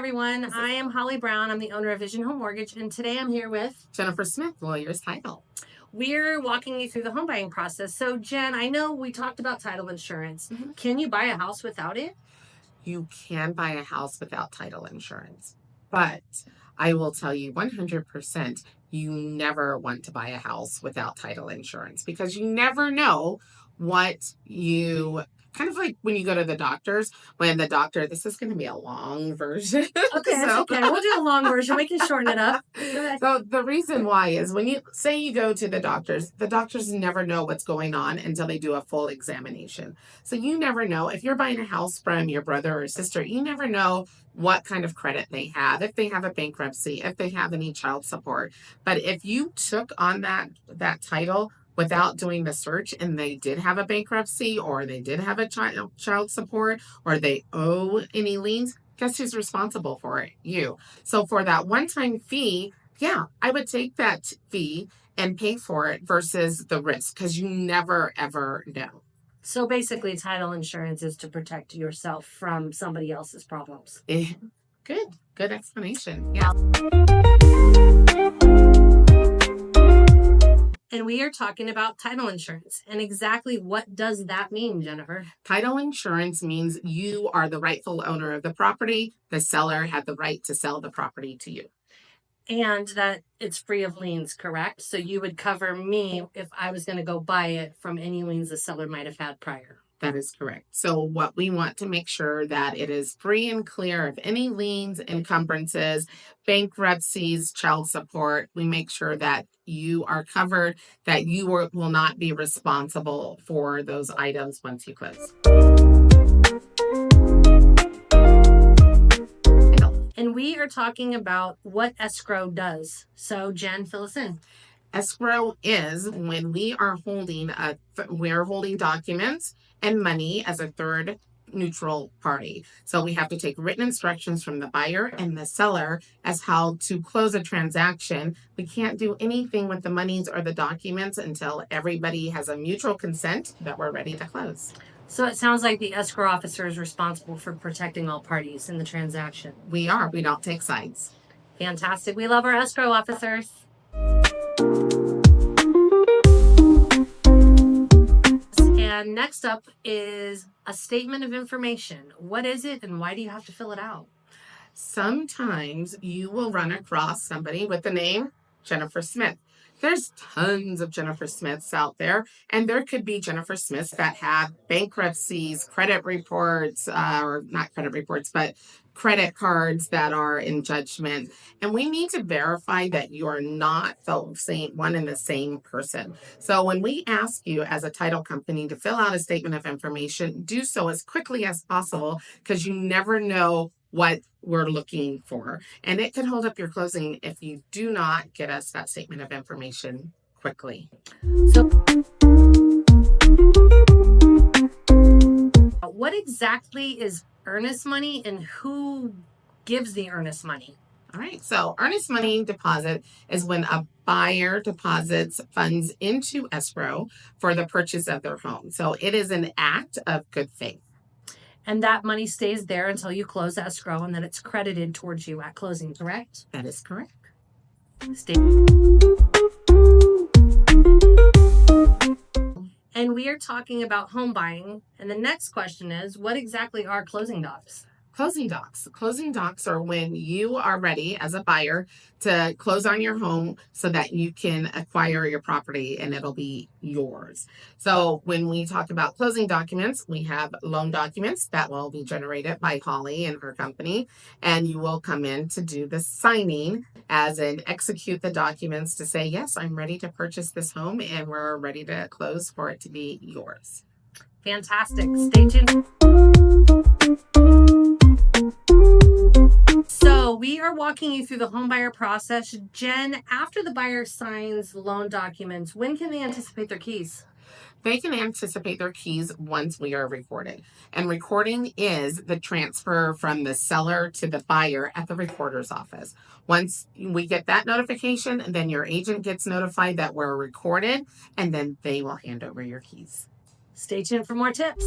everyone. I am Holly Brown. I'm the owner of Vision Home Mortgage, and today I'm here with Jennifer Smith, Lawyers Title. We're walking you through the home buying process. So, Jen, I know we talked about title insurance. Can you buy a house without it? You can buy a house without title insurance, but I will tell you 100% you never want to buy a house without title insurance because you never know what you kind of like when you go to the doctors, when the doctor, this is going to be a long version. Okay, that's okay. We'll do a long version. We can shorten it up. So the reason why is when you say you go to the doctors never know what's going on until they do a full examination. So you never know if you're buying a house from your brother or sister, you never know what kind of credit they have, if they have a bankruptcy, if they have any child support. But if you took on that title without doing the search and they did have a bankruptcy or they did have a child support or they owe any liens, guess who's responsible for it? You. So for that one-time fee, yeah, I would take that fee and pay for it versus the risk because you never, ever know. So basically, title insurance is to protect yourself from somebody else's problems. Good explanation. Yeah. And we are talking about title insurance. And exactly what does that mean, Jennifer? Title insurance means you are the rightful owner of the property. The seller had the right to sell the property to you. And that it's free of liens, correct? So you would cover me if I was going to go buy it from any liens the seller might have had prior. That is correct. So what we want to make sure that it is free and clear of any liens, encumbrances, bankruptcies, child support. We make sure that you are covered, that you will not be responsible for those items once you close. And we are talking about what escrow does. So Jen, fill us in. Escrow is when we are holding documents and money as a third neutral party. So we have to take written instructions from the buyer and the seller as how to close a transaction. We can't do anything with the monies or the documents until everybody has a mutual consent that we're ready to close. So it sounds like the escrow officer is responsible for protecting all parties in the transaction. We don't take sides. Fantastic. We love our escrow officers. And next up is a statement of information. What is it and why do you have to fill it out? Sometimes you will run across somebody with the name Jennifer Smith. There's tons of Jennifer Smiths out there, and there could be Jennifer Smiths that have bankruptcies, credit reports, or not credit reports, but credit cards that are in judgment. And we need to verify that you are not one and the same person. So when we ask you as a title company to fill out a statement of information, do so as quickly as possible because you never know what we're looking for. And it could hold up your closing if you do not get us that statement of information quickly. So what exactly is earnest money and who gives the earnest money? All right. So earnest money deposit is when a buyer deposits funds into escrow for the purchase of their home. So it is an act of good faith. And that money stays there until you close escrow and then it's credited towards you at closing, correct? That is correct. And we are talking about home buying. And the next question is, what exactly are closing docs? Closing docs. Closing docs are when you are ready as a buyer to close on your home so that you can acquire your property and it'll be yours. So when we talk about closing documents, we have loan documents that will be generated by Holly and her company, and you will come in to do the signing as in execute the documents to say, yes, I'm ready to purchase this home and we're ready to close for it to be yours. Fantastic. Stay tuned. So we are walking you through the home buyer process. Jen, after the buyer signs loan documents, when can they anticipate their keys? They can anticipate their keys once we are recorded. And recording is the transfer from the seller to the buyer at the recorder's office. Once we get that notification, then your agent gets notified that we're recorded, and then they will hand over your keys. Stay tuned for more tips.